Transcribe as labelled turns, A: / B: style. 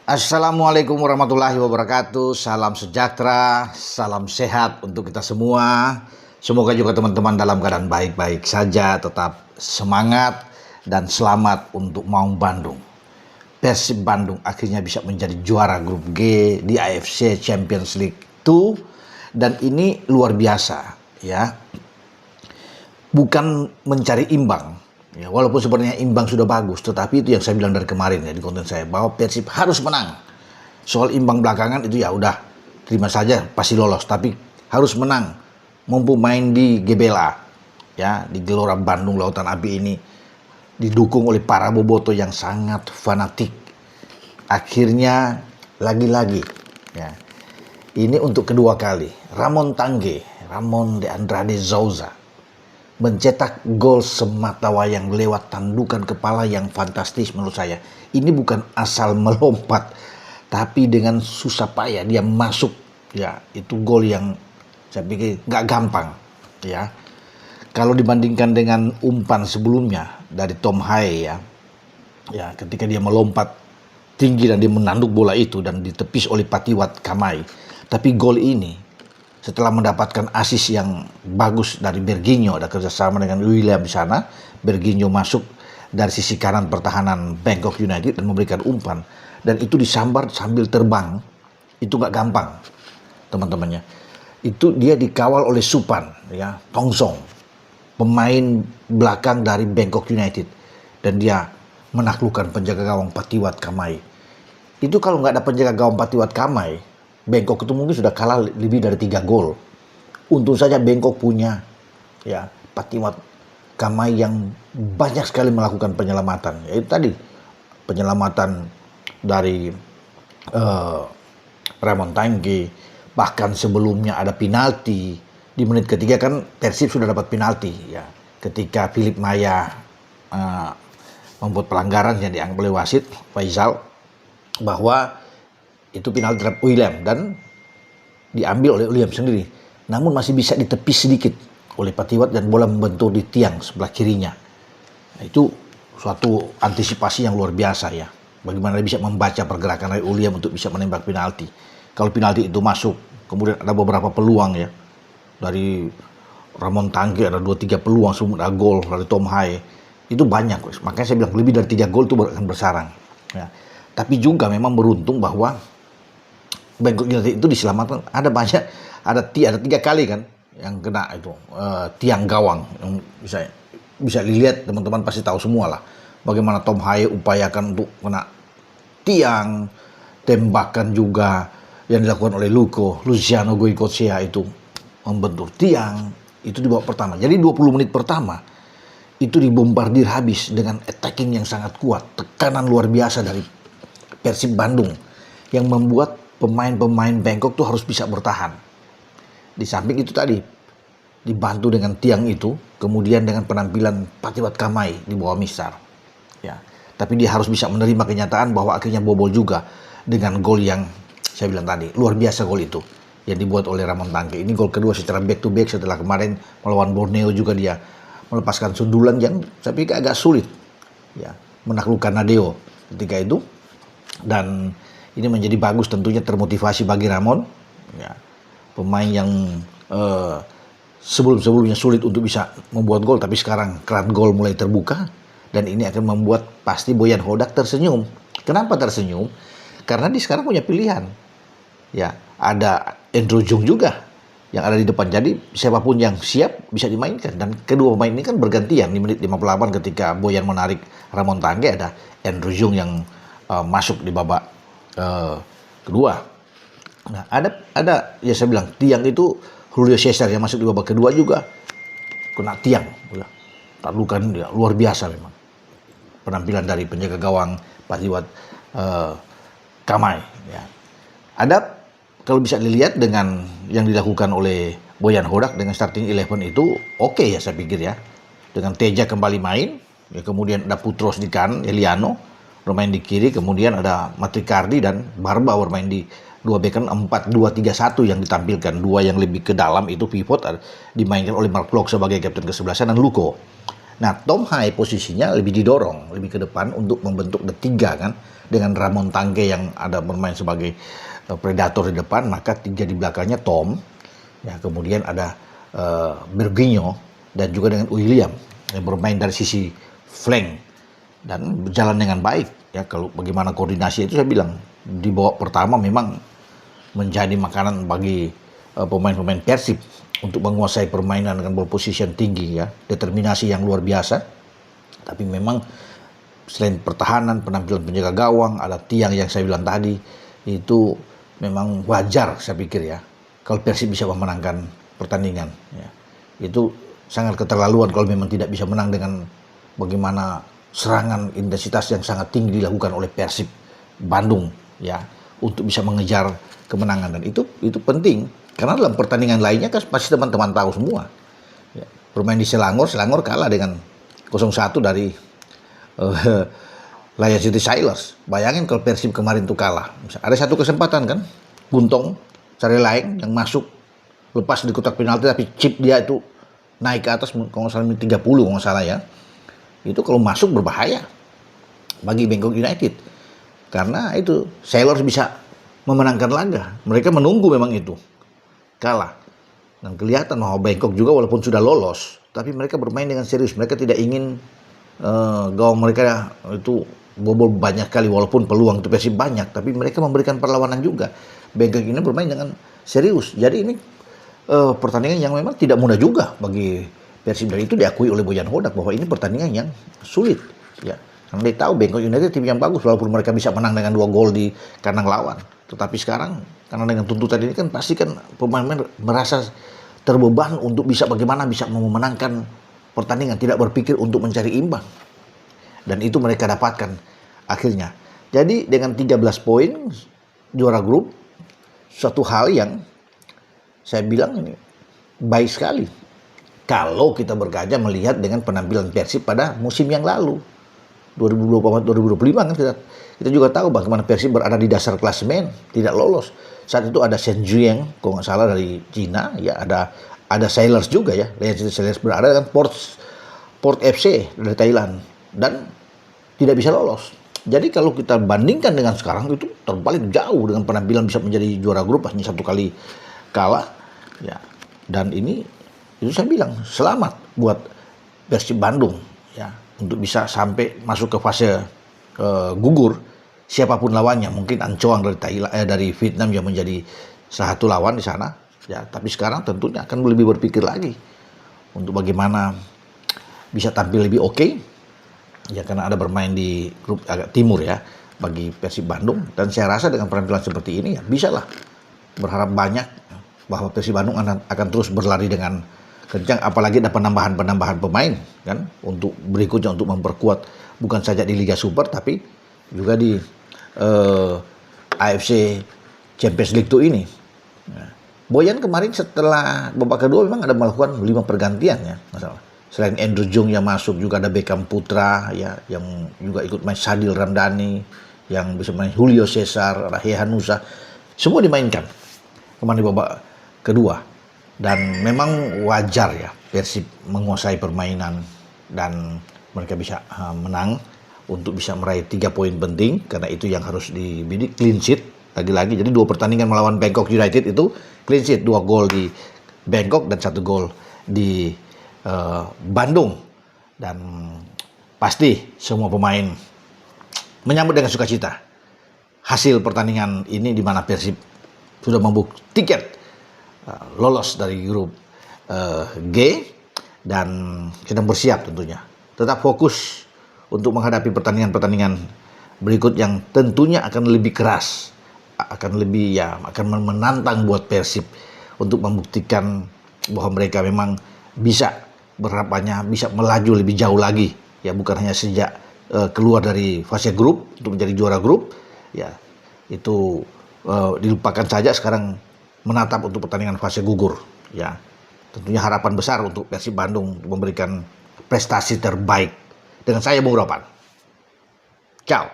A: Assalamualaikum warahmatullahi wabarakatuh. Salam sejahtera, salam sehat untuk kita semua. Semoga juga teman-teman dalam keadaan baik-baik saja, tetap semangat dan selamat untuk Maung Bandung. Persib Bandung akhirnya bisa menjadi juara grup G di AFC Champions League 2 dan ini luar biasa ya. Bukan mencari imbang. Ya, walaupun sebenarnya imbang sudah bagus, tetapi itu yang saya bilang dari kemarin ya di konten saya, bahwa Persib harus menang. Soal imbang belakangan itu ya udah terima saja, pasti lolos, tapi harus menang. Mumpung main di GBLA ya, di Gelora Bandung Lautan Api ini didukung oleh para boboto yang sangat fanatik. Akhirnya lagi-lagi ya. Ini untuk kedua kali Ramon de Andrade Souza mencetak gol sematawayang lewat tandukan kepala yang fantastis menurut saya. Ini bukan asal melompat, tapi dengan susah payah dia masuk ya. Itu gol yang saya pikir nggak gampang ya. Kalau dibandingkan dengan umpan sebelumnya dari Tom Haye ya ketika dia melompat tinggi dan dia menanduk bola itu dan ditepis oleh Patiwat Kamai. Tapi gol ini setelah mendapatkan asis yang bagus dari Berginho, ada kerjasama dengan William di sana. Berginho masuk dari sisi kanan pertahanan Bangkok United dan memberikan umpan. Dan itu disambar sambil terbang. Itu gak gampang, teman-temannya. Itu dia dikawal oleh Supan, ya, Tongsong, pemain belakang dari Bangkok United. Dan dia menaklukkan penjaga gawang Patiwat Kamai. Itu kalau nggak ada penjaga gawang Patiwat Kamai, Bangkok itu mungkin sudah kalah lebih dari 3 gol. Untung saja Bangkok punya ya Patiwat Kamai yang banyak sekali melakukan penyelamatan. Yaitu tadi penyelamatan dari Ramon Tangge, bahkan sebelumnya ada penalti di menit ketiga kan Persib sudah dapat penalti ya. Ketika Philip Maya membuat pelanggaran yang dianggap oleh wasit Faisal bahwa itu penalti terhadap William dan diambil oleh William sendiri. Namun masih bisa ditepis sedikit oleh Patiwat dan bola membentur di tiang sebelah kirinya. Nah, itu suatu antisipasi yang luar biasa ya. Bagaimana dia bisa membaca pergerakan dari William untuk bisa menembak penalti. Kalau penalti itu masuk, kemudian ada beberapa peluang ya. Dari Ramon Tangge ada 2-3 peluang sebelum ada gol dari Tom Haye. Itu banyak. Makanya saya bilang lebih dari 3 gol itu akan bersarang. Ya. Tapi juga memang beruntung bahwa Bangkok United itu diselamatkan ada 3 kali kan yang kena itu tiang gawang yang bisa dilihat, teman-teman pasti tahu semua lah bagaimana Tom Haye upayakan untuk kena tiang, tembakan juga yang dilakukan oleh Luciano Goycochea itu membentur tiang itu di babak pertama. Jadi 20 menit pertama itu dibombardir habis dengan attacking yang sangat kuat, tekanan luar biasa dari Persib Bandung yang membuat pemain-pemain Bangkok tuh harus bisa bertahan. Di samping itu tadi dibantu dengan tiang itu, kemudian dengan penampilan Patiwat Kamai di bawah Misar. Ya, tapi dia harus bisa menerima kenyataan bahwa akhirnya bobol juga dengan gol yang saya bilang tadi luar biasa gol itu yang dibuat oleh Ramon Tangge. Ini gol kedua secara back to back setelah kemarin melawan Borneo juga dia melepaskan sundulan yang saya pikir agak sulit. Ya, menaklukkan Nadeo ketika itu dan ini menjadi bagus, tentunya termotivasi bagi Ramon ya, pemain yang sebelumnya sulit untuk bisa membuat gol, tapi sekarang keran gol mulai terbuka dan ini akan membuat pasti Boyan Hodak tersenyum. Kenapa tersenyum? Karena dia sekarang punya pilihan ya, ada Andrew Jung juga yang ada di depan, jadi siapapun yang siap bisa dimainkan dan kedua pemain ini kan bergantian. Di menit 58 ketika Boyan menarik Ramon Tangge, ada Andrew Jung yang masuk di babak kedua. Nah, ada ya saya bilang tiang itu Julio Cesar yang masuk di babak kedua juga kena tiang. Taklukan ya, luar biasa memang penampilan dari penjaga gawang Patiwat Kamai ya. Ada kalau bisa dilihat dengan yang dilakukan oleh Boyan Hodak dengan starting 11 itu oke ya saya pikir ya. Dengan Teja kembali main, ya, kemudian ada Putros di kanan, Eliano bermain di kiri, kemudian ada Matrikardi dan Barba bermain di 2 bek kan 4-2-3-1 yang ditampilkan. 2 yang lebih ke dalam itu pivot dimainkan oleh Mark Klok sebagai kapten ke-11 dan Luko Nah, Tom Hai posisinya lebih didorong, lebih ke depan untuk membentuk the tiga kan, dengan Ramon Tangke yang ada bermain sebagai predator di depan, maka tiga di belakangnya Tom, ya kemudian ada Berginho dan juga dengan William yang bermain dari sisi flank dan berjalan dengan baik ya. Kalau bagaimana koordinasi itu saya bilang di babak pertama memang menjadi makanan bagi pemain-pemain Persib untuk menguasai permainan dengan ball position tinggi ya, determinasi yang luar biasa. Tapi memang selain pertahanan, penampilan penjaga gawang, ada tiang yang saya bilang tadi, itu memang wajar saya pikir ya kalau Persib bisa memenangkan pertandingan ya. Itu sangat keterlaluan kalau memang tidak bisa menang dengan bagaimana serangan intensitas yang sangat tinggi dilakukan oleh Persib Bandung ya, untuk bisa mengejar kemenangan. Dan itu penting karena dalam pertandingan lainnya kan pasti teman-teman tahu semua ya, bermain di Selangor kalah dengan 0-1 dari Lion City Sailors. Bayangin kalau Persib kemarin tuh kalah, ada satu kesempatan kan Guntong cari lain yang masuk lepas di kotak penalti, tapi chip dia itu naik ke atas kalau nggak salah 30 kalau nggak salah ya. Itu kalau masuk berbahaya bagi Bangkok United karena itu Sailors bisa memenangkan laga. Mereka menunggu memang itu kalah, dan kelihatan bahwa Bangkok juga walaupun sudah lolos tapi mereka bermain dengan serius. Mereka tidak ingin gawang mereka itu bobol banyak kali, walaupun peluang itu Persib banyak, tapi mereka memberikan perlawanan juga. Bangkok ini bermain dengan serius. Jadi ini pertandingan yang memang tidak mudah juga bagi Persib, dan itu diakui oleh Bojan Hodak bahwa ini pertandingan yang sulit ya. Karena dia tahu Bangkok United tim yang bagus, walaupun mereka bisa menang dengan 2 gol di kandang lawan. Tetapi sekarang karena dengan tuntutan ini kan pasti kan pemain merasa terbeban untuk bagaimana bisa memenangkan pertandingan, tidak berpikir untuk mencari imbang. Dan itu mereka dapatkan akhirnya. Jadi dengan 13 poin juara grup, suatu hal yang saya bilang ini baik sekali kalau kita berkaca melihat dengan penampilan Persib pada musim yang lalu 2024-2025 kan kita juga tahu bagaimana Persib berada di dasar klasemen, tidak lolos. Saat itu ada Shen Jiang kalau nggak salah dari Cina ya, ada Sailors juga ya, Lion Sailors berada dengan Port FC dari Thailand dan tidak bisa lolos. Jadi kalau kita bandingkan dengan sekarang itu terbalik jauh, dengan penampilan bisa menjadi juara grup hanya 1 kali kalah ya. Dan itu saya bilang selamat buat Persib Bandung ya, untuk bisa sampai masuk ke fase gugur siapapun lawannya. Mungkin Ancoang dari Thailand, dari Vietnam yang menjadi salah satu lawan di sana ya, tapi sekarang tentunya akan lebih berpikir lagi untuk bagaimana bisa tampil lebih oke ya, karena ada bermain di grup agak timur ya bagi Persib Bandung. Dan saya rasa dengan penampilan seperti ini ya bisalah berharap banyak bahwa Persib Bandung akan terus berlari dengan kencang, apalagi ada penambahan pemain kan untuk berikutnya untuk memperkuat bukan saja di Liga Super tapi juga di AFC Champions League 2 ini. Nah, Boyan kemarin setelah babak kedua memang ada melakukan 5 pergantian ya, masalah. Selain Andrew Jung yang masuk, juga ada Beckham Putra ya yang juga ikut main, Sadil Ramdhani yang bisa main, Julio Cesar, Rahe Hanusa, semua dimainkan kemarin di babak kedua. Dan memang wajar ya Persib menguasai permainan dan mereka bisa menang untuk bisa meraih 3 poin penting, karena itu yang harus dibidik. Clean sheet lagi-lagi, jadi 2 pertandingan melawan Bangkok United itu clean sheet, 2 gol di Bangkok dan 1 gol di Bandung. Dan pasti semua pemain menyambut dengan sukacita hasil pertandingan ini, di mana Persib sudah membuka tiket lolos dari grup G dan sedang bersiap tentunya tetap fokus untuk menghadapi pertandingan-pertandingan berikut yang tentunya akan lebih keras, akan menantang buat Persib untuk membuktikan bahwa mereka memang bisa, berharapannya bisa melaju lebih jauh lagi ya, bukan hanya sejak keluar dari fase grup untuk menjadi juara grup ya, itu dilupakan saja. Sekarang menatap untuk pertandingan fase gugur ya. Tentunya harapan besar untuk Persib Bandung memberikan prestasi terbaik dengan saya Bung Ropan. Ciao.